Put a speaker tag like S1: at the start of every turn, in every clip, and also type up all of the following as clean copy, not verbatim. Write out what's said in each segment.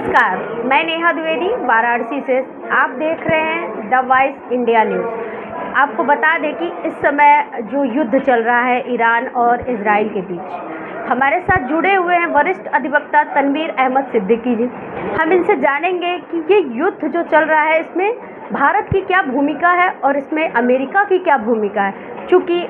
S1: नमस्कार, मैं नेहा द्विवेदी वाराणसी से। आप देख रहे हैं द वॉइस इंडिया न्यूज़। आपको बता दें कि इस समय जो युद्ध चल रहा है ईरान और इजराइल के बीच, हमारे साथ जुड़े हुए हैं वरिष्ठ अधिवक्ता तनवीर अहमद सिद्दीकी जी। हम इनसे जानेंगे कि ये युद्ध जो चल रहा है इसमें भारत की क्या भूमिका है और इसमें अमेरिका की क्या भूमिका है। चूँकि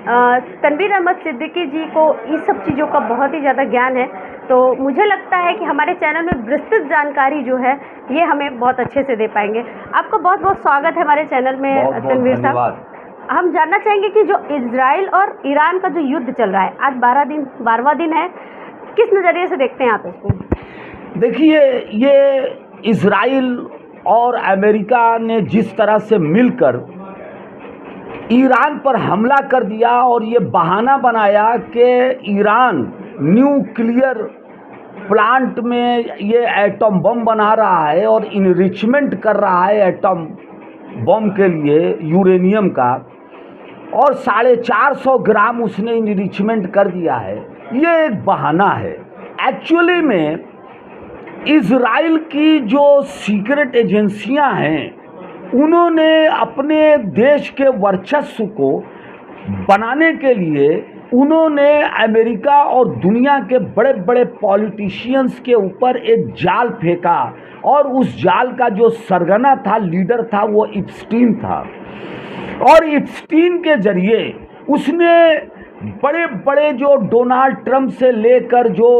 S1: तनवीर अहमद सिद्दीकी जी को इस सब चीज़ों का बहुत ही ज़्यादा ज्ञान है, तो मुझे लगता है कि हमारे चैनल में विस्तृत जानकारी जो है ये हमें बहुत अच्छे से दे पाएंगे। आपका बहुत बहुत स्वागत है हमारे चैनल में तनवीर साहब। हम जानना चाहेंगे कि जो इजराइल और ईरान का जो युद्ध चल रहा है, आज 12वां दिन है, किस नज़रिए से देखते हैं आप इसको?
S2: देखिए, ये इजराइल और अमेरिका ने जिस तरह से मिलकर ईरान पर हमला कर दिया और ये बहाना बनाया कि ईरान न्यूक्लियर प्लांट में ये एटम बम बना रहा है और इनरिचमेंट कर रहा है एटम बम के लिए यूरेनियम का, और 450 ग्राम उसने इनरिचमेंट कर दिया है। ये एक बहाना है। एक्चुअली में इजराइल की जो सीक्रेट एजेंसियां हैं उन्होंने अपने देश के वर्चस्व को बनाने के लिए उन्होंने अमेरिका और दुनिया के बड़े बड़े पॉलिटिशियंस के ऊपर एक जाल फेंका, और उस जाल का जो सरगना था, लीडर था, वो इप्स्टीन था। और इप्स्टीन के जरिए उसने बड़े बड़े जो डोनाल्ड ट्रंप से लेकर जो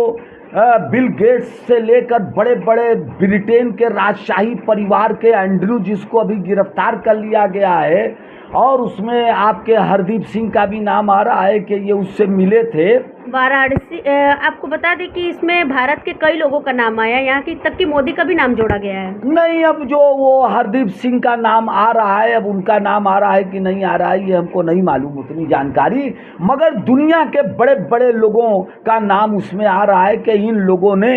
S2: बिल गेट्स से लेकर बड़े बड़े ब्रिटेन के राजशाही परिवार के एंड्रू, जिसको अभी गिरफ्तार कर लिया गया है, और उसमें आपके हरदीप सिंह का भी नाम आ रहा है कि ये उससे मिले थे
S1: वाराणसी। आपको बता दें कि इसमें भारत के कई लोगों का नाम आया, यहाँ की तक कि मोदी का भी नाम जोड़ा गया है।
S2: नहीं, अब जो वो हरदीप सिंह का नाम आ रहा है, अब उनका नाम आ रहा है कि नहीं आ रहा है ये हमको नहीं मालूम उतनी जानकारी, मगर दुनिया के बड़े बड़े लोगों का नाम उसमें आ रहा है कि इन लोगों ने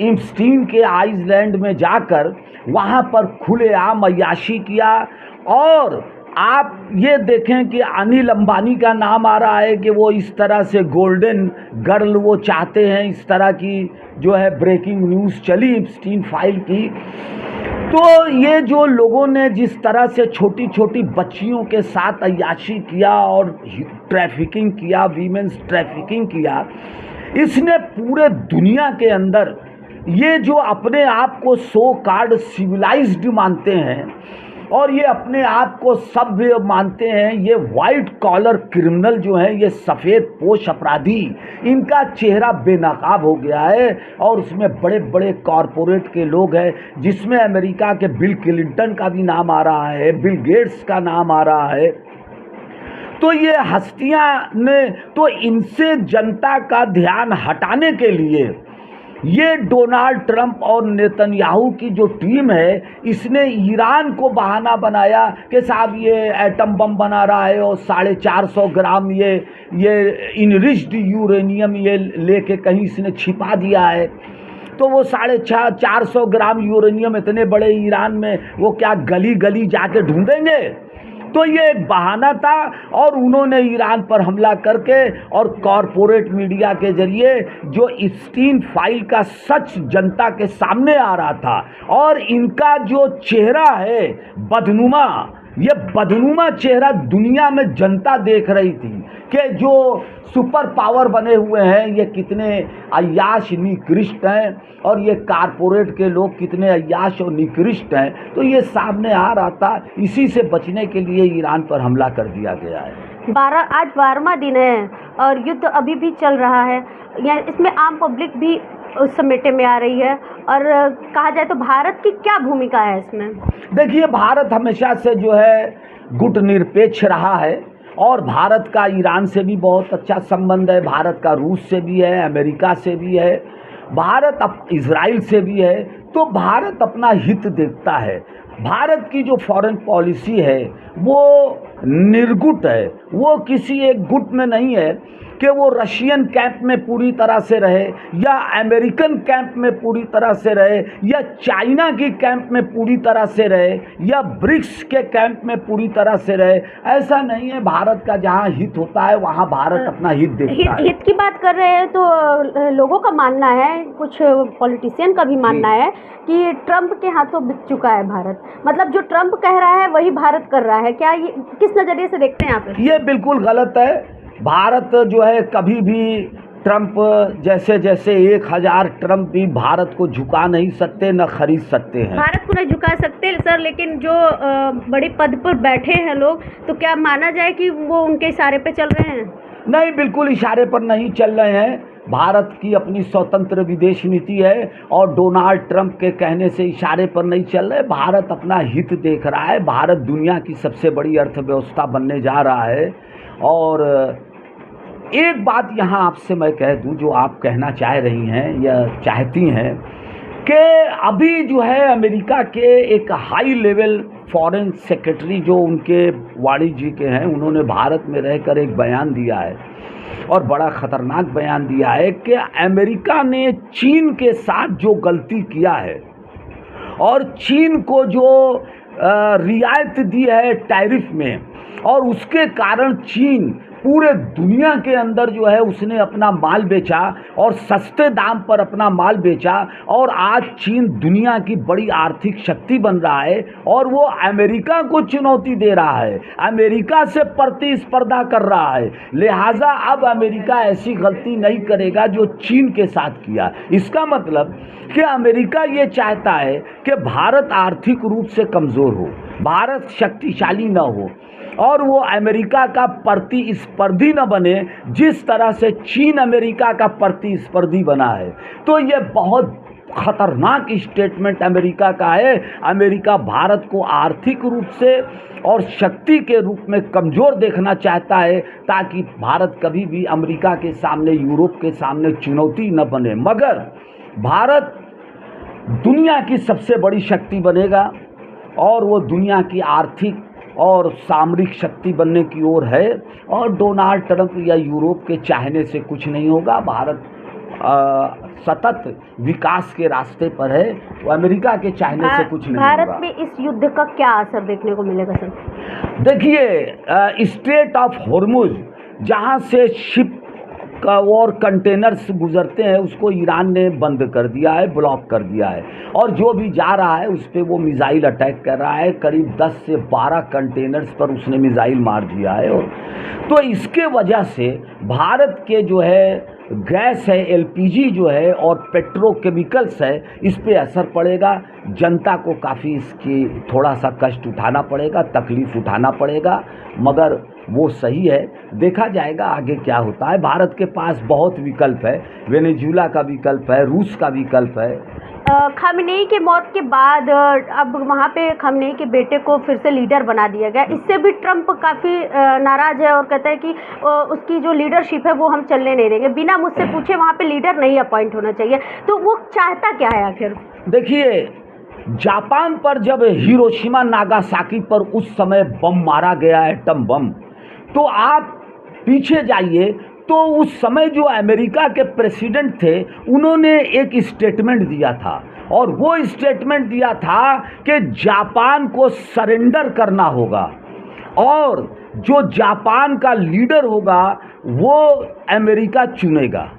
S2: इप्स्टीन के आइसलैंड में जाकर वहाँ पर खुलेआम अय्याशी किया। और आप ये देखें कि अनिल अंबानी का नाम आ रहा है कि वो इस तरह से गोल्डन गर्ल वो चाहते हैं, इस तरह की जो है ब्रेकिंग न्यूज़ चली इप्स्टीन फाइल की। तो ये जो लोगों ने जिस तरह से छोटी छोटी बच्चियों के साथ अय्याशी किया और ट्रैफिकिंग किया, वीमेंस ट्रैफिकिंग किया, इसने पूरे दुनिया के अंदर ये जो अपने आप को सो कॉल्ड सिविलाइज्ड मानते हैं और ये अपने आप को सभ्य मानते हैं, ये वाइट कॉलर क्रिमिनल जो हैं, ये सफ़ेद पोश अपराधी, इनका चेहरा बेनकाब हो गया है। और उसमें बड़े बड़े कॉरपोरेट के लोग हैं, जिसमें अमेरिका के बिल क्लिंटन का भी नाम आ रहा है, बिल गेट्स का नाम आ रहा है। तो ये हस्तियां ने तो इनसे जनता का ध्यान हटाने के लिए ये डोनाल्ड ट्रंप और नेतन्याहू की जो टीम है, इसने ईरान को बहाना बनाया कि साहब ये एटम बम बना रहा है और 450 ग्राम ये इनरिच्ड यूरेनियम ये लेके कहीं इसने छिपा दिया है। तो वो 450 ग्राम यूरेनियम इतने बड़े ईरान में वो क्या गली गली जाके ढूंढेंगे? तो ये एक बहाना था, और उन्होंने ईरान पर हमला करके और कॉरपोरेट मीडिया के जरिए जो इप्स्टीन फाइल का सच जनता के सामने आ रहा था, और इनका जो चेहरा है बदनुमा, ये बदनुमा चेहरा दुनिया में जनता देख रही थी कि जो सुपर पावर बने हुए हैं ये कितने अय्याश निकृष्ट हैं, और ये कारपोरेट के लोग कितने अय्याश और निकृष्ट हैं। तो ये सामने आ रहा था, इसी से बचने के लिए ईरान पर हमला कर दिया गया है।
S1: आज 12वां दिन है और युद्ध अभी भी चल रहा है। इसमें आम पब्लिक भी उस समेटे में आ रही है, और कहा जाए तो भारत की क्या भूमिका है इसमें?
S2: देखिए, भारत हमेशा से जो है गुट निरपेक्ष रहा है, और भारत का ईरान से भी बहुत अच्छा संबंध है, भारत का रूस से भी है, अमेरिका से भी है, भारत इजराइल से भी है। तो भारत अपना हित देखता है। भारत की जो फॉरेन पॉलिसी है वो निर्गुट है, वो किसी एक गुट में नहीं है कि वो रशियन कैंप में पूरी तरह से रहे या अमेरिकन कैंप में पूरी तरह से रहे या चाइना की कैंप में पूरी तरह से रहे या ब्रिक्स के कैंप में पूरी तरह से रहे। ऐसा नहीं है। भारत का जहाँ हित होता है वहाँ भारत अपना हित देखता है।
S1: हित की बात कर रहे हैं तो लोगों का मानना है, कुछ पॉलिटिशियन का भी मानना है कि ट्रंप के हाथों बिक चुका है भारत। मतलब जो ट्रंप कह रहा है वही भारत कर रहा है। क्या ये किस नज़रिए से देखते हैं आप?
S2: ये बिल्कुल गलत है। भारत जो है कभी भी ट्रंप जैसे 1000 ट्रंप भी भारत को झुका नहीं सकते, न खरीद सकते हैं।
S1: भारत को नहीं झुका सकते सर, लेकिन जो बड़े पद पर बैठे हैं लोग, तो क्या माना जाए कि वो उनके इशारे पे चल रहे हैं?
S2: नहीं, बिल्कुल इशारे पर नहीं चल रहे हैं। भारत की अपनी स्वतंत्र विदेश नीति है और डोनाल्ड ट्रंप के कहने से इशारे पर नहीं चल रहे। भारत अपना हित देख रहा है। भारत दुनिया की सबसे बड़ी अर्थव्यवस्था बनने जा रहा है। और एक बात यहाँ आपसे मैं कह दूँ, जो आप कहना चाह रही हैं या चाहती हैं, कि अभी जो है अमेरिका के एक हाई लेवल फॉरेन सेक्रेटरी जो उनके वाणिज्य के हैं, उन्होंने भारत में रहकर एक बयान दिया है और बड़ा ख़तरनाक बयान दिया है कि अमेरिका ने चीन के साथ जो गलती किया है और चीन को जो रियायत दी है टैरिफ में, और उसके कारण चीन पूरे दुनिया के अंदर जो है उसने अपना माल बेचा और सस्ते दाम पर अपना माल बेचा, और आज चीन दुनिया की बड़ी आर्थिक शक्ति बन रहा है और वो अमेरिका को चुनौती दे रहा है, अमेरिका से प्रतिस्पर्धा कर रहा है। लिहाजा अब अमेरिका ऐसी गलती नहीं करेगा जो चीन के साथ किया। इसका मतलब कि अमेरिका ये चाहता है कि भारत आर्थिक रूप से कमज़ोर हो, भारत शक्तिशाली न हो और वो अमेरिका का प्रतिस्पर्धी न बने, जिस तरह से चीन अमेरिका का प्रतिस्पर्धी बना है। तो ये बहुत खतरनाक स्टेटमेंट अमेरिका का है। अमेरिका भारत को आर्थिक रूप से और शक्ति के रूप में कमज़ोर देखना चाहता है, ताकि भारत कभी भी अमेरिका के सामने, यूरोप के सामने चुनौती न बने। मगर भारत दुनिया की सबसे बड़ी शक्ति बनेगा और वो दुनिया की आर्थिक और सामरिक शक्ति बनने की ओर है, और डोनाल्ड ट्रंप या यूरोप के चाहने से कुछ नहीं होगा। भारत सतत विकास के रास्ते पर है, वो अमेरिका के चाहने से कुछ नहीं होगा।
S1: भारत में इस युद्ध का क्या असर देखने को मिलेगा सर?
S2: देखिए, स्ट्रेट ऑफ हॉर्मुज जहाँ से शिप और कंटेनर्स गुजरते हैं उसको ईरान ने बंद कर दिया है, ब्लॉक कर दिया है, और जो भी जा रहा है उस पर वो मिसाइल अटैक कर रहा है। करीब 10 से 12 कंटेनर्स पर उसने मिसाइल मार दिया है। और तो इसके वजह से भारत के जो है गैस है, एलपीजी जो है और पेट्रोकेमिकल्स है, इस पे असर पड़ेगा। जनता को काफ़ी इसकी थोड़ा सा कष्ट उठाना पड़ेगा, तकलीफ़ उठाना पड़ेगा, मगर वो सही है। देखा जाएगा आगे क्या होता है। भारत के पास बहुत विकल्प है, वेनेजुला का विकल्प है, रूस का विकल्प है।
S1: खामेनेई के मौत के बाद अब वहाँ पे खामेनेई के बेटे को फिर से लीडर बना दिया गया। इससे भी ट्रंप काफ़ी नाराज़ है और कहता है कि उसकी जो लीडरशिप है वो हम चलने नहीं देंगे, बिना मुझसे पूछे वहाँ पे लीडर नहीं अपॉइंट होना चाहिए। तो वो चाहता क्या है आखिर?
S2: देखिए, जापान पर जब हिरोशिमा नागासाकी पर उस समय बम मारा गया, एटम बम, तो आप पीछे जाइए तो उस समय जो अमेरिका के प्रेसिडेंट थे उन्होंने एक स्टेटमेंट दिया था, और वो स्टेटमेंट दिया था कि जापान को सरेंडर करना होगा और जो जापान का लीडर होगा वो अमेरिका चुनेगा।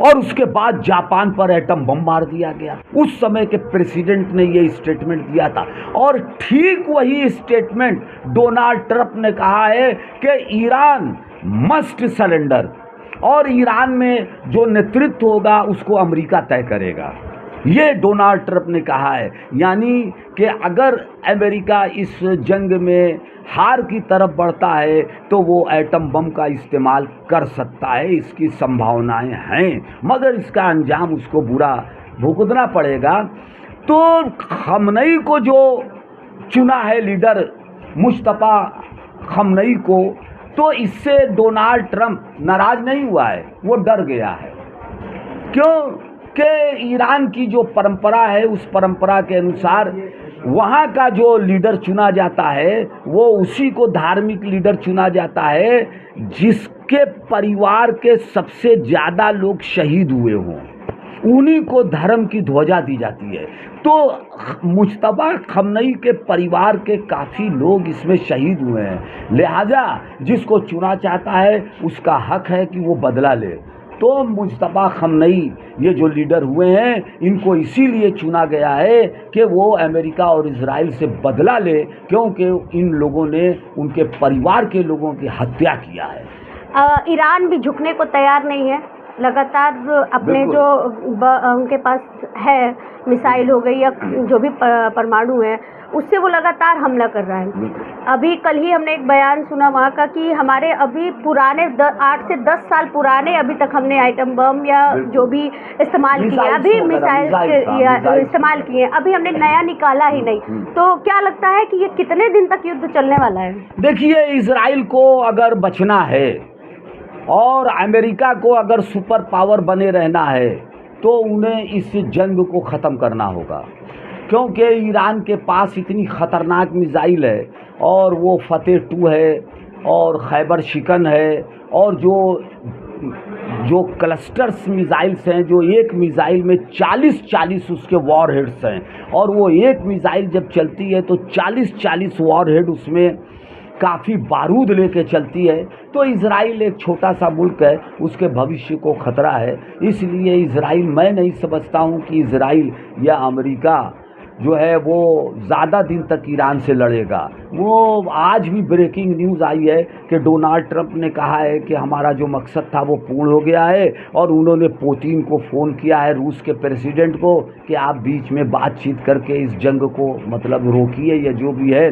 S2: और उसके बाद जापान पर एटम बम मार दिया गया। उस समय के प्रेसिडेंट ने ये स्टेटमेंट दिया था, और ठीक वही स्टेटमेंट डोनाल्ड ट्रंप ने कहा है कि ईरान मस्ट सरेंडर, और ईरान में जो नेतृत्व होगा उसको अमेरिका तय करेगा। ये डोनाल्ड ट्रंप ने कहा है। यानी कि अगर अमेरिका इस जंग में हार की तरफ बढ़ता है तो वो एटम बम का इस्तेमाल कर सकता है, इसकी संभावनाएं हैं, मगर इसका अंजाम उसको बुरा भुगतना पड़ेगा। तो खमनई को जो चुना है लीडर, मुस्तफा खमनई को, तो इससे डोनाल्ड ट्रंप नाराज़ नहीं हुआ है, वो डर गया है। क्यों? कि ईरान की जो परंपरा है उस परंपरा के अनुसार वहाँ का जो लीडर चुना जाता है वो उसी को धार्मिक लीडर चुना जाता है जिसके परिवार के सबसे ज़्यादा लोग शहीद हुए हों, उन्हीं को धर्म की ध्वजा दी जाती है। तो मुज्तबा खमनई के परिवार के काफ़ी लोग इसमें शहीद हुए हैं, लिहाजा जिसको चुना चाहता है उसका हक है कि वो बदला ले। तो मुज्तबा खमनई ये जो लीडर हुए हैं इनको इसीलिए चुना गया है कि वो अमेरिका और इजराइल से बदला ले, क्योंकि इन लोगों ने उनके परिवार के लोगों की हत्या किया है।
S1: ईरान भी झुकने को तैयार नहीं है, लगातार अपने जो उनके पास है मिसाइल हो गई या जो भी परमाणु है उससे वो लगातार हमला कर रहा है। अभी कल ही हमने एक बयान सुना वहाँ का कि हमारे अभी पुराने 8 से 10 साल पुराने अभी तक हमने आइटम बम या जो भी इस्तेमाल किए अभी मिसाइल इस्तेमाल किए, अभी हमने नया निकाला ही नहीं। तो क्या लगता है कि ये कितने दिन तक युद्ध चलने वाला है?
S2: देखिए, इजराइल को अगर बचना है और अमेरिका को अगर सुपर पावर बने रहना है तो उन्हें इस जंग को ख़त्म करना होगा, क्योंकि ईरान के पास इतनी ख़तरनाक मिसाइल है और वो फतेह 2 है और खैबर शिकन है और जो क्लस्टर्स मिसाइल्स हैं, जो एक मिसाइल में 40 उसके वॉरहेड्स हैं और वो एक मिसाइल जब चलती है तो 40 वॉरहेड उसमें काफ़ी बारूद लेके चलती है। तो इजराइल एक छोटा सा मुल्क है, उसके भविष्य को ख़तरा है। इसलिए इजराइल, मैं नहीं समझता हूँ कि इजराइल या अमेरिका जो है वो ज़्यादा दिन तक ईरान से लड़ेगा। वो आज भी ब्रेकिंग न्यूज़ आई है कि डोनाल्ड ट्रंप ने कहा है कि हमारा जो मकसद था वो पूर्ण हो गया है और उन्होंने पुतिन को फ़ोन किया है, रूस के प्रेसिडेंट को, कि आप बीच में बातचीत करके इस जंग को मतलब रोकिए या जो भी है,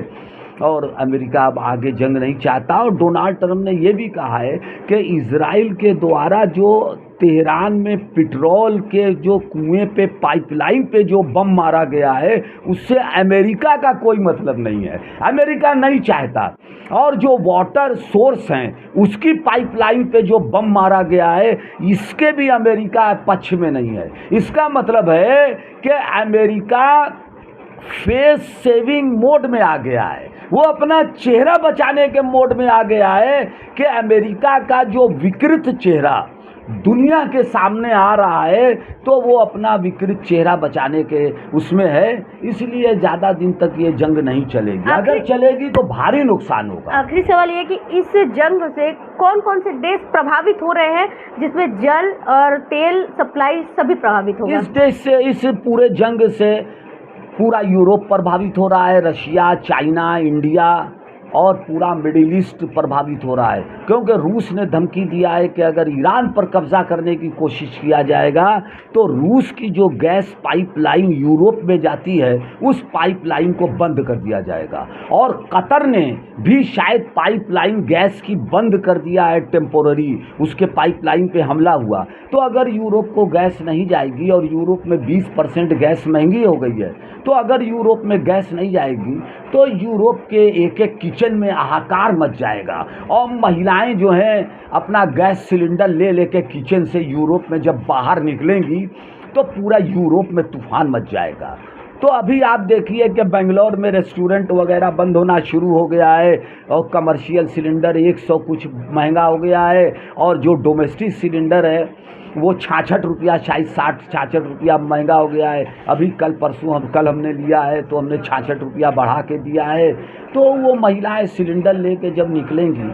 S2: और अमेरिका अब आगे जंग नहीं चाहता। और डोनाल्ड ट्रंप ने यह भी कहा है कि इजराइल के द्वारा जो तेहरान में पेट्रोल के जो कुएं पे पाइपलाइन पे जो बम मारा गया है उससे अमेरिका का कोई मतलब नहीं है, अमेरिका नहीं चाहता। और जो वाटर सोर्स हैं उसकी पाइपलाइन पे जो बम मारा गया है इसके भी अमेरिका पक्ष में नहीं है। इसका मतलब है कि अमेरिका फेस सेविंग मोड में आ गया है, वो अपना चेहरा बचाने के मोड में आ गया है कि अमेरिका का जो विकृत चेहरा दुनिया के सामने आ रहा है तो वो अपना विकृत चेहरा बचाने के उसमें है। इसलिए ज़्यादा दिन तक ये जंग नहीं चलेगी, अगर चलेगी तो भारी नुकसान होगा।
S1: आखिरी सवाल ये कि इस जंग से कौन कौन से देश प्रभावित हो रहे हैं, जिसमें जल और तेल सप्लाई सभी प्रभावित होगा?
S2: इस देश से, इस पूरे जंग से पूरा यूरोप प्रभावित हो रहा है, रशिया, चाइना, इंडिया और पूरा मिडिल ईस्ट प्रभावित हो रहा है, क्योंकि रूस ने धमकी दिया है कि अगर ईरान पर कब्जा करने की कोशिश किया जाएगा तो रूस की जो गैस पाइपलाइन यूरोप में जाती है उस पाइपलाइन को बंद कर दिया जाएगा। और कतर ने भी शायद पाइपलाइन गैस की बंद कर दिया है टेम्पोररी, उसके पाइपलाइन पे हमला हुआ। तो अगर यूरोप को गैस नहीं जाएगी, और यूरोप में 20% गैस महंगी हो गई है, तो अगर यूरोप में गैस नहीं जाएगी तो यूरोप के एक एक किचन में हाहाकार मच जाएगा और महिलाएं जो हैं अपना गैस सिलेंडर ले लेके किचन से यूरोप में जब बाहर निकलेंगी तो पूरा यूरोप में तूफान मच जाएगा। तो अभी आप देखिए कि बेंगलोर में रेस्टोरेंट वगैरह बंद होना शुरू हो गया है और कमर्शियल सिलेंडर 100 कुछ महंगा हो गया है, और जो डोमेस्टिक सिलेंडर है वो 66 रुपया, शायद 66 रुपया महंगा हो गया है। अभी कल हमने लिया है तो हमने 66 रुपया बढ़ा के दिया है। तो वो महिलाएं सिलेंडर लेके जब निकलेंगी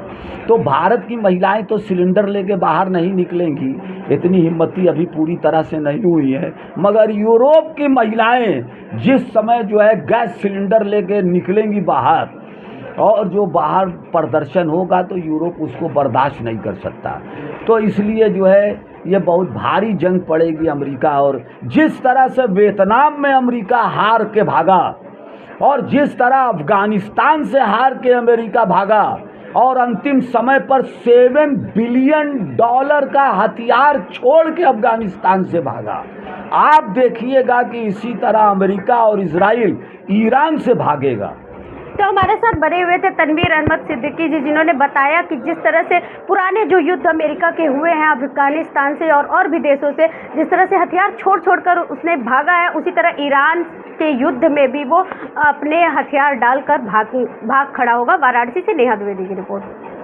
S2: तो भारत की महिलाएं तो सिलेंडर लेके बाहर नहीं निकलेंगी, इतनी हिम्मती अभी पूरी तरह से नहीं हुई है, मगर यूरोप की महिलाएं जिस समय जो है गैस सिलेंडर लेके निकलेंगी बाहर, और जो बाहर प्रदर्शन होगा तो यूरोप उसको बर्दाश्त नहीं कर सकता। तो इसलिए जो है ये बहुत भारी जंग पड़ेगी अमेरिका। और जिस तरह से वियतनाम में अमेरिका हार के भागा और जिस तरह अफगानिस्तान से हार के अमेरिका भागा और अंतिम समय पर $7 बिलियन का हथियार छोड़ के अफगानिस्तान से भागा, आप देखिएगा कि इसी तरह अमेरिका और इजराइल ईरान से भागेगा
S1: तो हमारे साथ बने हुए थे तनवीर अहमद सिद्दीकी जी, जिन्होंने बताया कि जिस तरह से पुराने जो युद्ध अमेरिका के हुए हैं अफगानिस्तान से और भी देशों से, जिस तरह से हथियार छोड़ कर उसने भागा है, उसी तरह ईरान के युद्ध में भी वो अपने हथियार डालकर भाग खड़ा होगा। वाराणसी से नेहा द्विवेदी की रिपोर्ट।